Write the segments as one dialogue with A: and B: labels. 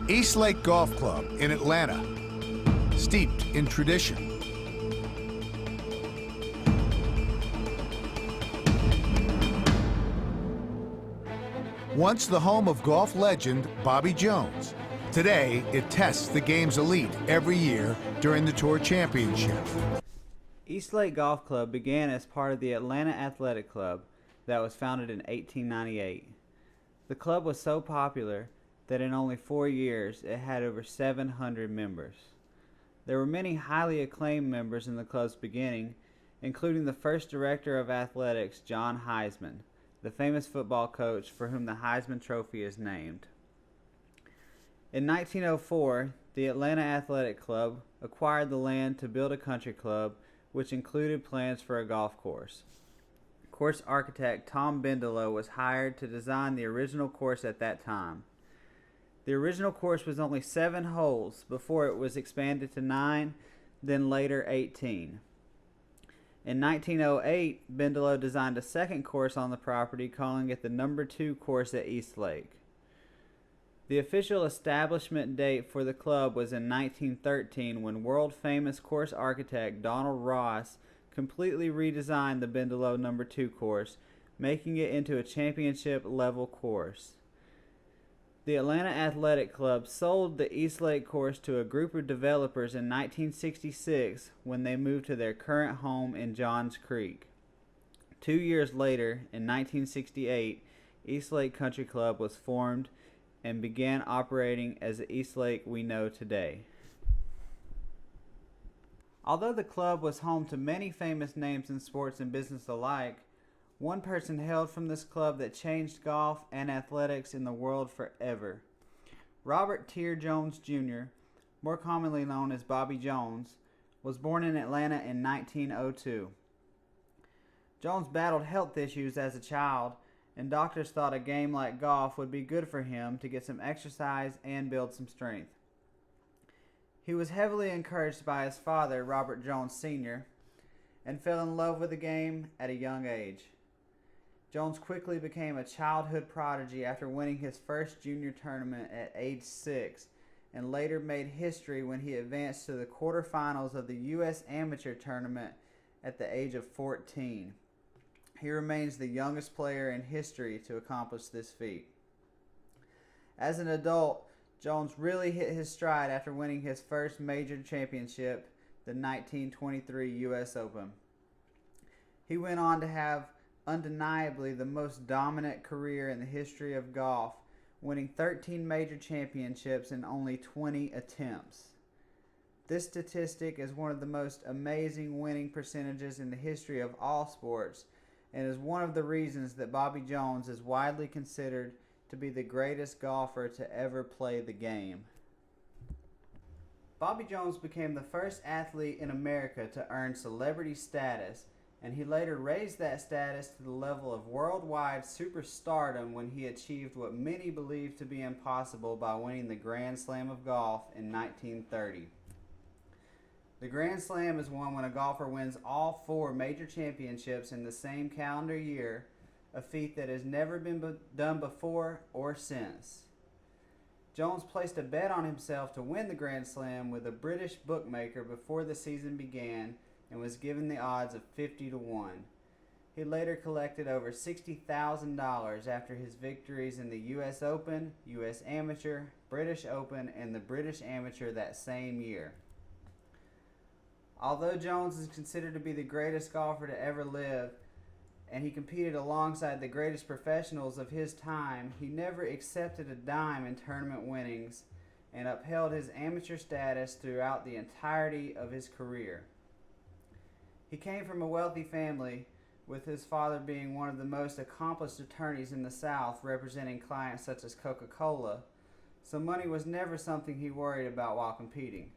A: Eastlake Golf Club in Atlanta, steeped in tradition. Once the home of golf legend Bobby Jones, today it tests the game's elite every year during the Tour Championship.
B: Eastlake Golf Club began as part of the Atlanta Athletic Club that was founded in 1898. The club was so popular that in only 4 years it had over 700 members. There were many highly acclaimed members in the club's beginning, including the first director of athletics, John Heisman, the famous football coach for whom the Heisman Trophy is named. In 1904, the Atlanta Athletic Club acquired the land to build a country club, which included plans for a golf course. Course architect Tom Bendelow was hired to design the original course at that time. The original course was only 7 holes before it was expanded to 9, then later 18. In 1908, Bendelow designed a second course on the property, calling it the number 2 course at Eastlake. The official establishment date for the club was in 1913 when world-famous course architect Donald Ross completely redesigned the Bendelow number 2 course, making it into a championship-level course. The Atlanta Athletic Club sold the Eastlake course to a group of developers in 1966 when they moved to their current home in Johns Creek. 2 years later, in 1968, Eastlake Country Club was formed and began operating as the Eastlake we know today. Although the club was home to many famous names in sports and business alike, one person hailed from this club that changed golf and athletics in the world forever. Robert Tier Jones Jr., more commonly known as Bobby Jones, was born in Atlanta in 1902. Jones battled health issues as a child, and doctors thought a game like golf would be good for him to get some exercise and build some strength. He was heavily encouraged by his father, Robert Jones Sr., and fell in love with the game at a young age. Jones quickly became a childhood prodigy after winning his first junior tournament at age 6, and later made history when he advanced to the quarterfinals of the U.S. Amateur Tournament at the age of 14. He remains the youngest player in history to accomplish this feat. As an adult, Jones really hit his stride after winning his first major championship, the 1923 U.S. Open. He went on to have undeniably the most dominant career in the history of golf, winning 13 major championships in only 20 attempts. This statistic is one of the most amazing winning percentages in the history of all sports, and is one of the reasons that Bobby Jones is widely considered to be the greatest golfer to ever play the game. Bobby Jones became the first athlete in America to earn celebrity status, and he later raised that status to the level of worldwide superstardom when he achieved what many believed to be impossible by winning the Grand Slam of golf in 1930. The Grand Slam is won when a golfer wins all 4 major championships in the same calendar year, a feat that has never been done before or since. Jones placed a bet on himself to win the Grand Slam with a British bookmaker before the season began and was given the odds of 50 to 1. He later collected over $60,000 after his victories in the U.S. Open, U.S. Amateur, British Open, and the British Amateur that same year. Although Jones is considered to be the greatest golfer to ever live, and he competed alongside the greatest professionals of his time, he never accepted a dime in tournament winnings and upheld his amateur status throughout the entirety of his career. He came from a wealthy family, with his father being one of the most accomplished attorneys in the South, representing clients such as Coca-Cola, so money was never something he worried about while competing.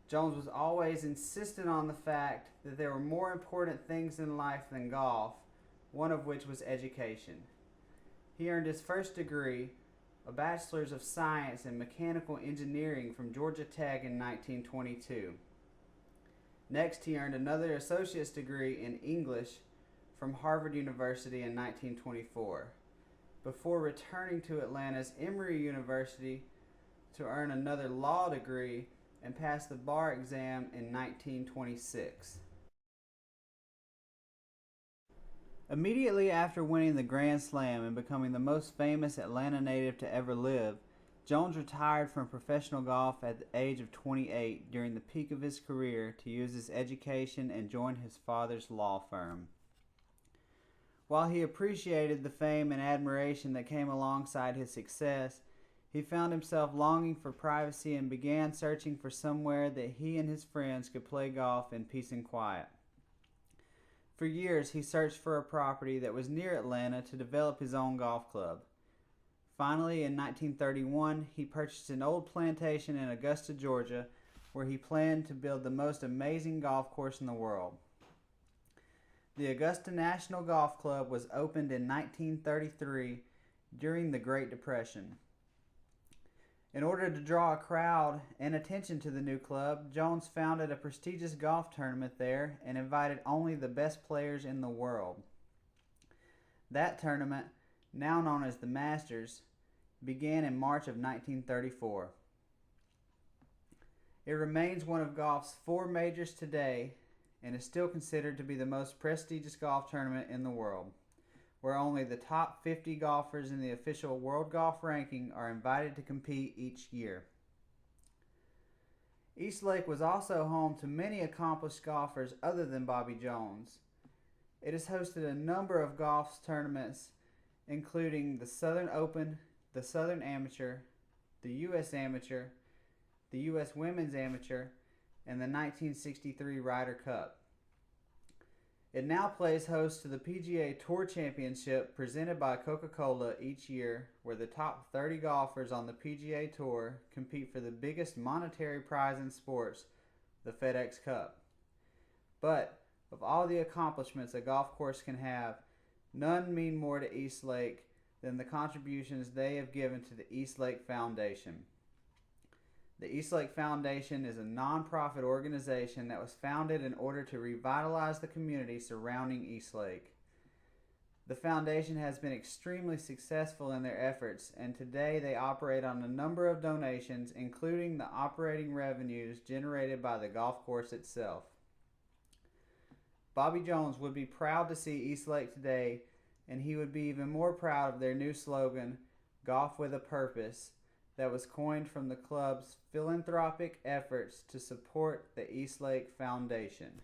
B: Jones was always insistent on the fact that there were more important things in life than golf, one of which was education. He earned his first degree, a Bachelor's of Science in Mechanical Engineering from Georgia Tech in 1922. Next, he earned another associate's degree in English from Harvard University in 1924, before returning to Atlanta's Emory University to earn another law degree and pass the bar exam in 1926. Immediately after winning the Grand Slam and becoming the most famous Atlanta native to ever live, Jones retired from professional golf at the age of 28 during the peak of his career to use his education and join his father's law firm. While he appreciated the fame and admiration that came alongside his success, he found himself longing for privacy and began searching for somewhere that he and his friends could play golf in peace and quiet. For years, he searched for a property that was near Atlanta to develop his own golf club. Finally, in 1931, he purchased an old plantation in Augusta, Georgia, where he planned to build the most amazing golf course in the world. The Augusta National Golf Club was opened in 1933 during the Great Depression. In order to draw a crowd and attention to the new club, Jones founded a prestigious golf tournament there and invited only the best players in the world. That tournament, now known as the Masters, began in March of 1934. It remains one of golf's 4 majors today and is still considered to be the most prestigious golf tournament in the world, where only the top 50 golfers in the official World Golf Ranking are invited to compete each year. East Lake was also home to many accomplished golfers other than Bobby Jones. It has hosted a number of golf tournaments, including the Southern Open, the Southern Amateur, the U.S. Amateur, the U.S. Women's Amateur, and the 1963 Ryder Cup. It now plays host to the PGA Tour Championship presented by Coca-Cola each year, where the top 30 golfers on the PGA Tour compete for the biggest monetary prize in sports, the FedEx Cup. But of all the accomplishments a golf course can have, none mean more to East Lake than the contributions they have given to the East Lake Foundation. The East Lake Foundation is a nonprofit organization that was founded in order to revitalize the community surrounding East Lake. The foundation has been extremely successful in their efforts, and today they operate on a number of donations, including the operating revenues generated by the golf course itself. Bobby Jones would be proud to see East Lake today, and he would be even more proud of their new slogan, Golf with a Purpose, that was coined from the club's philanthropic efforts to support the East Lake Foundation.